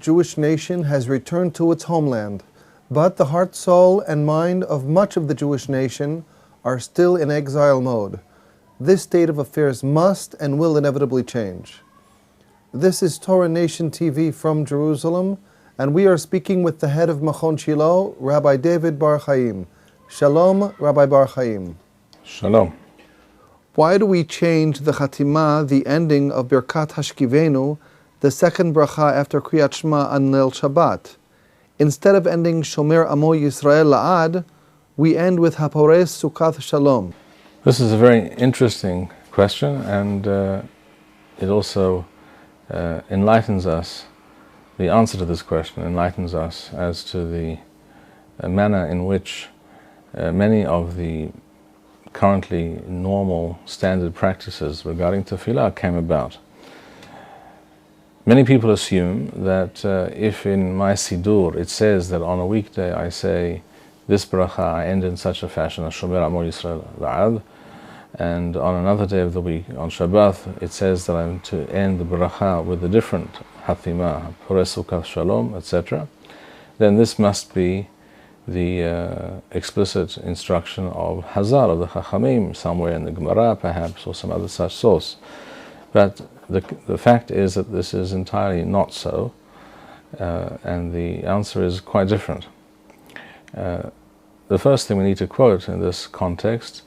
Jewish nation has returned to its homeland, but the heart, soul, and mind of much of the Jewish nation are still in exile mode. This state of affairs must and will inevitably change. This is Torah Nation TV from Jerusalem, and we are speaking with the head of Machon Shilo, Rabbi David Bar-Hayim. Shalom, Rabbi Bar-Hayim. Shalom. Why do we change the Chatimah, the ending of Birkat Hashkivenu, the second bracha after Kriyat Shema on Leil Shabbat? Instead of ending Shomer Amo Yisrael La'ad, we end with HaPores Sukkath Shalom. This is a very interesting question, and it also enlightens us. The answer to this question enlightens us as to the manner in which many of the currently normal standard practices regarding tefillah came about. Many people assume that if in my Siddur it says that on a weekday I say this bracha, I end in such a fashion, Shomer Amo Yisrael La'ad, and on another day of the week, on Shabbat, it says that I'm to end the bracha with a different Hatimah, HaPores Sukkath Shalom, etc., then this must be the explicit instruction of Hazal, of the Chachamim, somewhere in the Gemara perhaps, or some other such source. But the fact is that this is entirely not so, and the answer is quite different. The first thing we need to quote in this context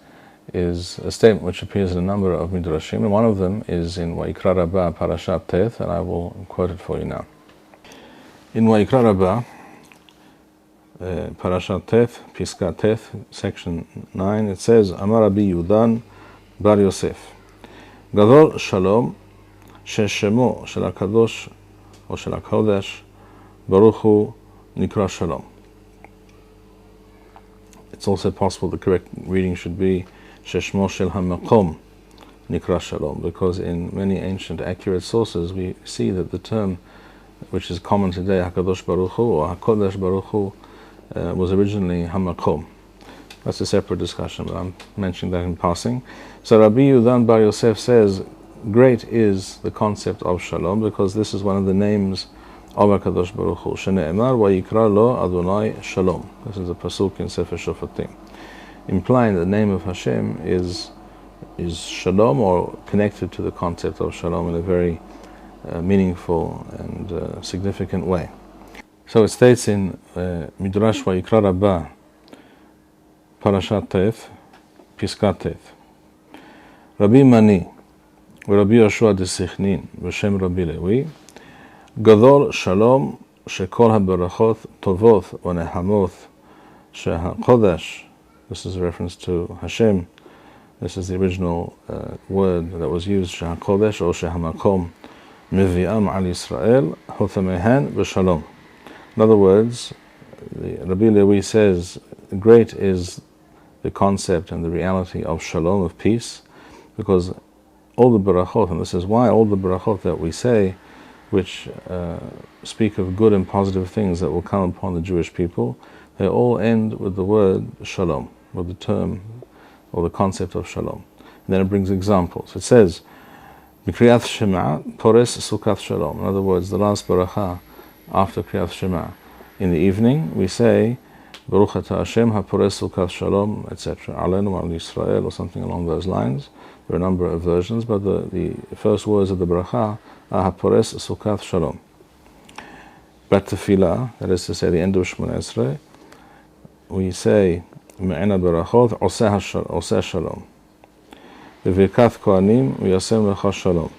is a statement which appears in a number of Midrashim, and one of them is in Vayikra Rabbah, Parashat Teth, and I will quote it for you now. In Vayikra Rabbah, Parashat Teth, Piska Teth, section 9, it says, Amar Rabbi Yudan Bar Yosef, Gadol Shalom, Sheshemo Shel HaKadosh, or Shel HaKodesh, Baruch Hu Nikra Shalom. It's also possible the correct reading should be Sheshmo Shel HaMakom Nikra Shalom, because in many ancient accurate sources we see that the term which is common today, HaKadosh Baruch Hu or HaKodesh Baruch Hu, was originally HaMakom. That's a separate discussion, but I'm mentioning that in passing. So Rabbi Yudan Bar Yosef says, great is the concept of Shalom, because this is one of the names of HaKadosh Baruch Hu. Shene'emar Vayikra Lo Adonai Shalom. This is a pasuk in Sefer Shofatim, implying the name of Hashem is Shalom, or connected to the concept of Shalom in a very meaningful and significant way. So it states in Midrash Vayikra Rabbah, Parashat Teth, Piskat Teth, Rabbi Mani, Rabbi Yoshua de Sichnin, V'Shem Rabbi Lewi, Gadol Shalom, Shekol HaBerachot Tovot V'Nehamot SheHaKodesh. This is a reference to Hashem. This is the original word that was used, SheHaKodesh or SheHaMakom, Mevi'am Al Yisrael, Hothamehan V'Shalom. In other words, Rabbi Lewi says, great is the concept and the reality of Shalom, of peace, because all the Berachot, and this is why all the Berachot that we say, which speak of good and positive things that will come upon the Jewish people, they all end with the word Shalom, with the term or the concept of Shalom. And then it brings examples. It says, B'Kriyat Shema, Pores Sukkath Shalom. In other words, the last Beracha after Kriyat Shema. In the evening, we say, Baruch Atah Hashem, HaPores Sukkath Shalom, etc. Aleinu Al Yisrael, or something along those lines. There are a number of versions, but the first words of the Beracha are HaPores Sukkath Shalom. But Tefillah, that is to say, the end of Shemona Esrei, we say, Me'ena Berachot, Oseh Shalom. B'Virkat Kohanim, V'Yasem Lecha Shalom.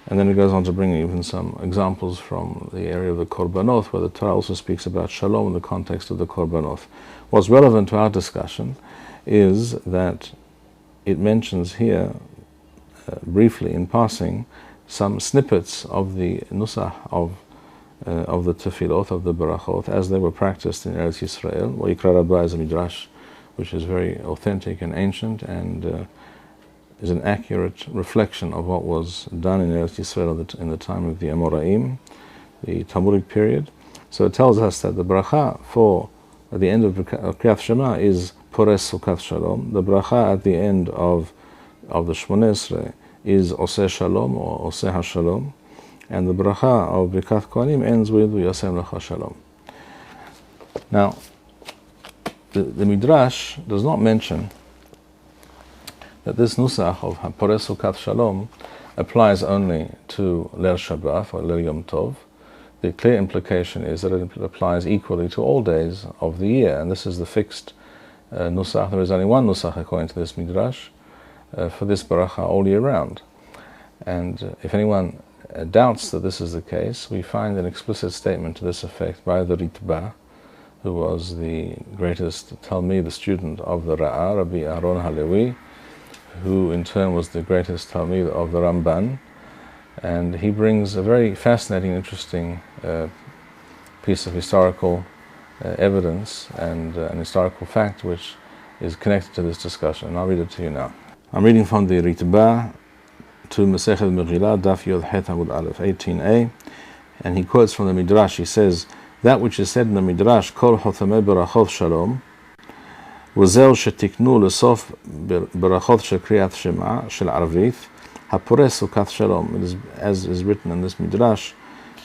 And then it goes on to bring even some examples from the area of the Korbanot, where the Torah also speaks about Shalom in the context of the Korbanot. What's relevant to our discussion is that it mentions here, briefly in passing, some snippets of the Nusach of the Tefillot, of the Berachot, as they were practiced in Eretz Yisrael. Vayikra Rabbah is a midrash which is very authentic and ancient, and is an accurate reflection of what was done in Eretz Yisrael in the time of the Amoraim, the Talmudic period. So it tells us that the bracha at the end of Kriyat Shema is Pores Sukkath Shalom. The bracha at the end of the Shmoneh Esrei is Oseh Shalom or Oseh HaShalom. and the Beracha of Birkat Kohanim ends with Yasem Lecha Shalom. Now, the Midrash does not mention that this Nusach of HaPores Sukkath Shalom applies only to Leil Shabbat or Leil Yom Tov. The clear implication is that it applies equally to all days of the year, and this is the fixed Nusach. There is only one Nusach according to this Midrash for this Beracha all year round. And if anyone doubts that this is the case, we find an explicit statement to this effect by the Ritba, who was the greatest Talmid, the student of the Ra'ah, Rabbi Aaron Halevi, who in turn was the greatest Talmid of the Ramban. And he brings a very fascinating, interesting piece of historical evidence and an historical fact which is connected to this discussion. And I'll read it to you now. I'm reading from the Ritba to Masechet Megillah, Daf Yod Het Amud Aleph, 18a, and he quotes from the Midrash. He says, that which is said in the Midrash, Kol Chotamei Berachot Shalom, V'zeu shetiknu l'sof berachot shel kriyat shema shel Arvit, HaPores Sukkath Shalom. It is, as is written in this Midrash,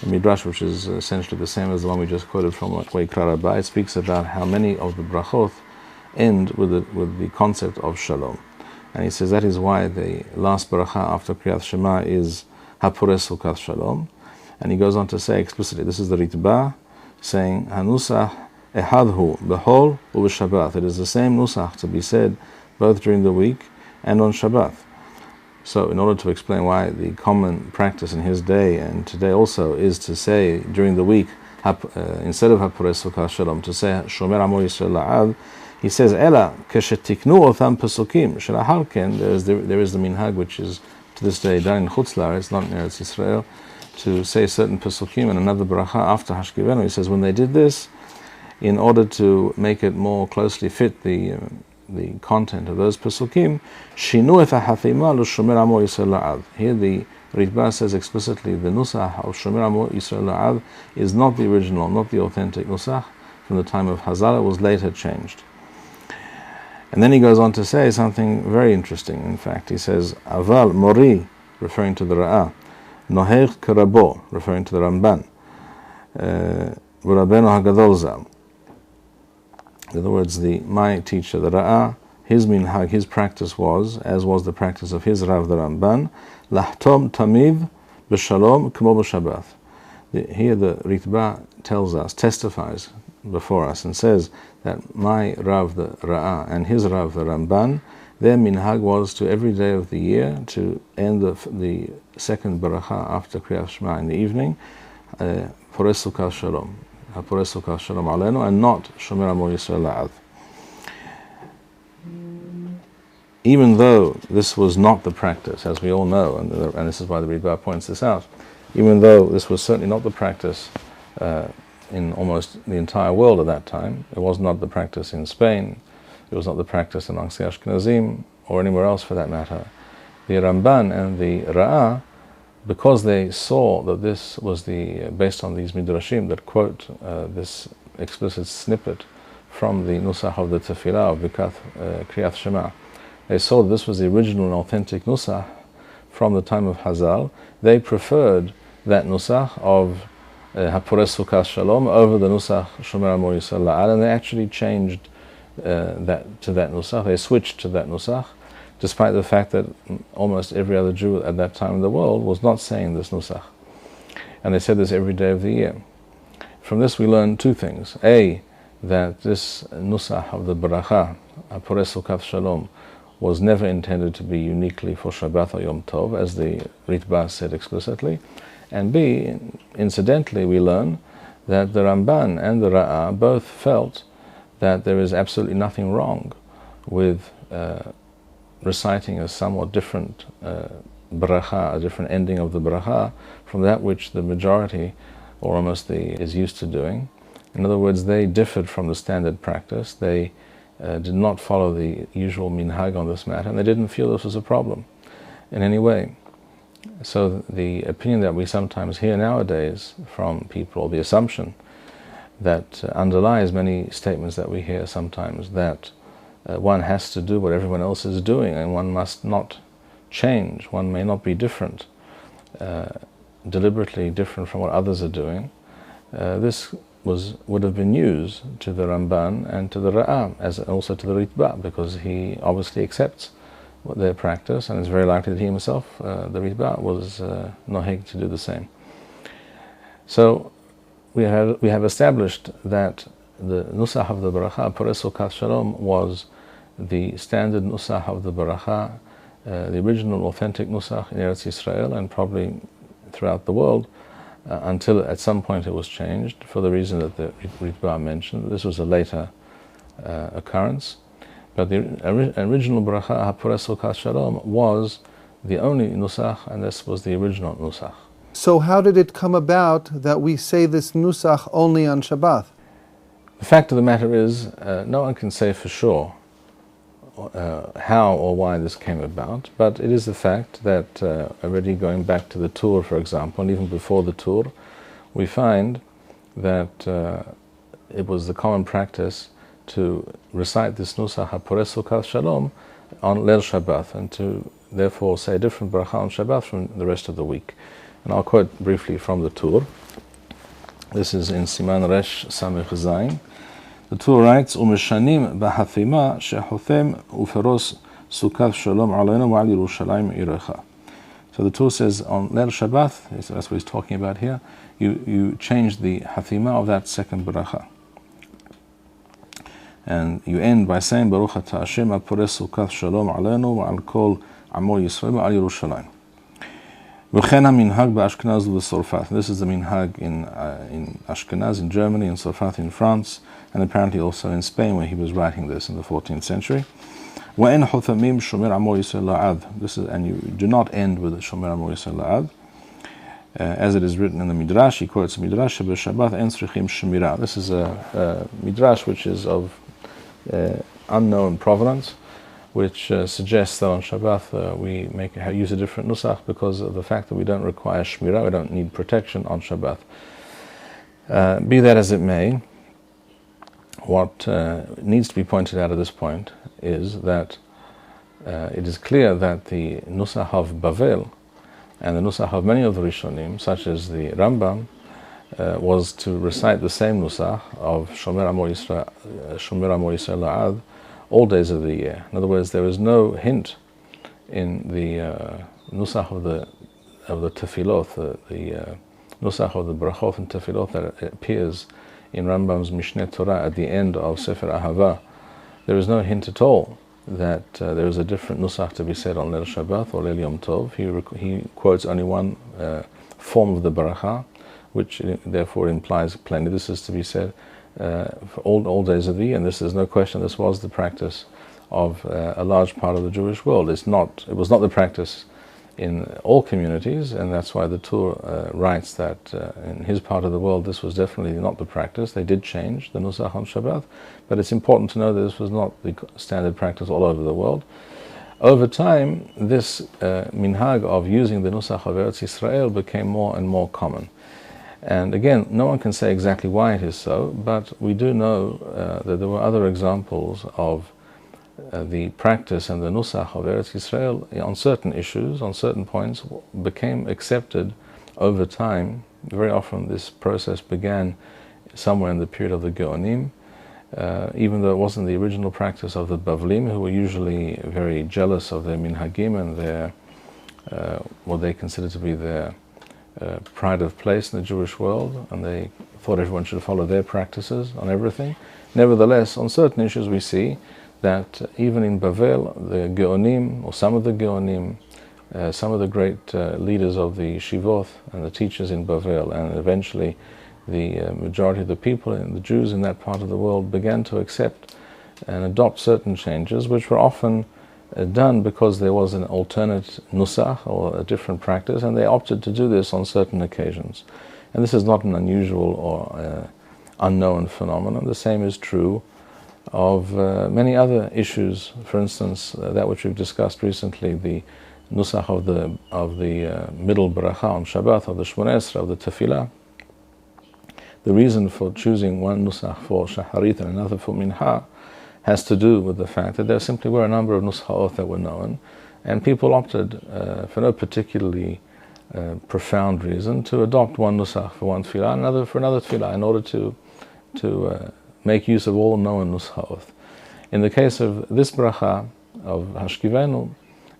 a Midrash which is essentially the same as the one we just quoted from Vayikra Rabbah. It speaks about how many of the brachot end with the concept of Shalom. And he says that is why the last beracha after Kriyat Shema is HaPores Sukkath Shalom. And he goes on to say explicitly, this is the Ritba, saying, Hanusach Ehadhu Behol U'Shabbat. It is the same Nusach to be said both during the week and on Shabbat. So in order to explain why the common practice in his day and today also is to say during the week, instead of HaPores Sukkath Shalom, to say Shomer Amo Yisrael La'ad, he says, Ela keshetiknu otham pesukim shelahalken. There is the minhag which is to this day done in Chutz La'aretz, not in Eretz Yisrael, to say certain pesukim and another beracha after Hashkivenu. He says when they did this, in order to make it more closely fit the content of those pesukim, shinu et ha'hathima l'shomer amo Yisrael la'ad. Here the Ritba says explicitly the nusach of shomer amo Yisrael la'ad is not the original, not the authentic nusach from the time of Hazal. It was later changed. And then he goes on to say something very interesting. In fact, he says, Aval Mori, referring to the Ra'ah, Nohech Karabo, referring to the Ramban, V'Rabbeinu HaGadol Zal. In other words, my teacher, the Ra'ah, his minhag, his practice was, as was the practice of his Rav, the Ramban, Lahtom Tamiv B'Shalom K'mo B'Shabbat. Here the Ritba tells us, testifies before us, and says that my Rav, the Ra'ah, and his Rav, the Ramban, their minhag was to every day of the year to end the second beracha after Kriyat Shema in the evening, HaPores Sukkath Shalom, HaPores Sukkath Shalom Aleinu, and not Shomer Amo Yisrael La'ad. Even though this was not the practice, as we all know, and this is why the Ritba points this out, even though this was certainly not the practice in almost the entire world at that time, it was not the practice in Spain, it was not the practice amongst the Ashkenazim, or anywhere else for that matter. The Ramban and the Ra'ah, because they saw that this was based on these Midrashim that quote this explicit snippet from the Nusach of the Tefillah of Kriyat Shema, they saw that this was the original and authentic Nusach from the time of Hazal. They preferred that Nusach of HaPores Sukkath Shalom over the Nusach Shomer Amo Yisrael La'ad, and they actually changed that to that Nusach. They switched to that Nusach, despite the fact that almost every other Jew at that time in the world was not saying this Nusach. And they said this every day of the year. From this we learn two things. A, that this Nusach of the Beracha, HaPores Sukkath Shalom, was never intended to be uniquely for Shabbat or Yom Tov, as the Ritba said explicitly. And B, incidentally, we learn that the Ramban and the Ra'ah both felt that there is absolutely nothing wrong with reciting a somewhat different beracha, a different ending of the beracha from that which the majority, or almost is used to doing. In other words, they differed from the standard practice. They did not follow the usual minhag on this matter, and they didn't feel this was a problem in any way. So the opinion that we sometimes hear nowadays from people, or the assumption that underlies many statements that we hear sometimes, that one has to do what everyone else is doing and one must not change, one may not be different. deliberately different from what others are doing, this would have been news to the Ramban and to the Ra'am, as also to the Ritba, because he obviously accepts their practice, and it's very likely that he himself, the Ritba, was noheg to do the same. So we have established that the Nusach of the Beracha, HaPores Sukkath Shalom, was the standard Nusach of the Beracha, the original authentic Nusach in Eretz Yisrael and probably throughout the world, until at some point it was changed for the reason that the Ritba mentioned. This was a later occurrence. But the original Beracha, HaPores Sukkath Shalom, was the only Nusach, and this was the original Nusach. So how did it come about that we say this Nusach only on Shabbat? The fact of the matter is, no one can say for sure how or why this came about, but it is the fact that already going back to the Tur, for example, and even before the Tur, we find that it was the common practice to recite this Nusach HaPores Sukkath Shalom on Leil Shabbat, and to therefore say a different bracha on Shabbat from the rest of the week. And I'll quote briefly from the Tur. This is in Siman Resh Samech Zayin. The Tur writes, "Umeshanim b'hathima shehothem uFeros Sukkath Shalom aleinu v'al Yerushalayim irecha." So the Tur says on Leil Shabbat, that's what he's talking about here, you change the hathima of that second bracha. And you end by saying, Baruch atah Hashem HaPores Sukkath Shalom aleinu v'al kol amo Yisrael v'al Yerushalayim. V'chen ha-minhag b'Ashkenaz v'Sorfat. This is the minhag in Ashkenaz, in Germany, in Sorfat, in France, and apparently also in Spain, where he was writing this in the 14th century. Wa'en hothamim shomer amo Yisrael la'ad. This is, and you do not end with shomer amo Yisrael la'ad. As it is written in the Midrash, he quotes Midrash b'Shabbat en tzrichim shemira. This is a Midrash which is of unknown provenance, which suggests that on Shabbat we use a different Nusach because of the fact that we don't require Shmirah, we don't need protection on Shabbat. Be that as it may, what needs to be pointed out at this point is that it is clear that the Nusach of Bavel and the Nusach of many of the Rishonim, such as the Rambam, was to recite the same Nusach of Shomer Amo Yisrael La'ad all days of the year. In other words, there is no hint in the Nusach of the Tefillot, the Nusach of the Brachot and Tefillot that appears in Rambam's Mishneh Torah at the end of Sefer Ahava. There is no hint at all that there is a different Nusach to be said on Leil Shabbat or Leil Yom Tov. He quotes only one form of the Beracha, which therefore implies plainly this is to be said for all days of the year, and there's no question this was the practice of a large part of the Jewish world. It was not the practice in all communities, and that's why the Tur writes that in his part of the world this was definitely not the practice. They did change the Nusach on Shabbat, but it's important to know that this was not the standard practice all over the world. Over time, this minhag of using the Nusach of Eretz Yisrael became more and more common. And again, no one can say exactly why it is so, but we do know that there were other examples of the practice and the Nusach of Eretz Yisrael on certain issues, on certain points, became accepted over time. Very often this process began somewhere in the period of the Geonim, even though it wasn't the original practice of the Bavlim, who were usually very jealous of their minhagim and their what they considered to be their pride of place in the Jewish world, and they thought everyone should follow their practices on everything. Nevertheless, on certain issues we see that even in Bavel, the Geonim, or some of the Geonim, some of the great leaders of the Shivot and the teachers in Bavel, and eventually the majority of the people, the Jews in that part of the world, began to accept and adopt certain changes, which were often done because there was an alternate nusach or a different practice, and they opted to do this on certain occasions. And this is not an unusual or unknown phenomenon. The same is true of many other issues. For instance, that which we've discussed recently, the nusach of the middle bracha on Shabbat, of the Shmoneh Esrei, of the Tefillah. The reason for choosing one nusach for Shacharit and another for Minha has to do with the fact that there simply were a number of nuschaot that were known, and people opted for no particularly profound reason to adopt one nusach for one tefillah, another for another tefillah, in order to make use of all known nuschot. In the case of this bracha of Hashkivenu,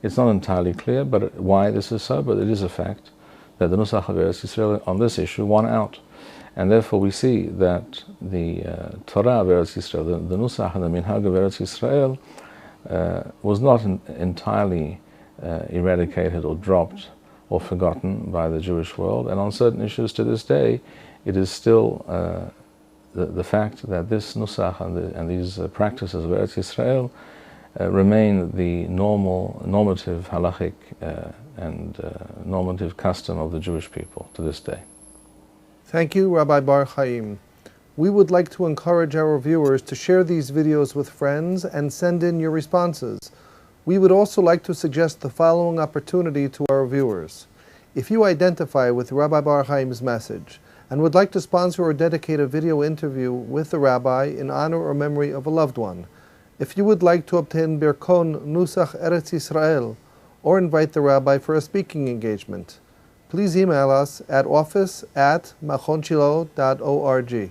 it's not entirely clear but why this is so, but it is a fact that the Nusach Eretz Yisrael on this issue won out. And therefore we see that the Torah of Eretz Yisrael, the Nusach and the Minhag of Eretz Yisrael, was not entirely eradicated or dropped or forgotten by the Jewish world. And on certain issues to this day, it is still the fact that this Nusach and these practices of Eretz Yisrael remain the normative halachic and normative custom of the Jewish people to this day. Thank you, Rabbi Bar-Hayim. We would like to encourage our viewers to share these videos with friends and send in your responses. We would also like to suggest the following opportunity to our viewers. If you identify with Rabbi Bar-Hayim's message and would like to sponsor or dedicate a video interview with the rabbi in honor or memory of a loved one, if you would like to obtain Birkon Nusach Eretz Yisrael or invite the rabbi for a speaking engagement, please email us at office@machonshilo.org.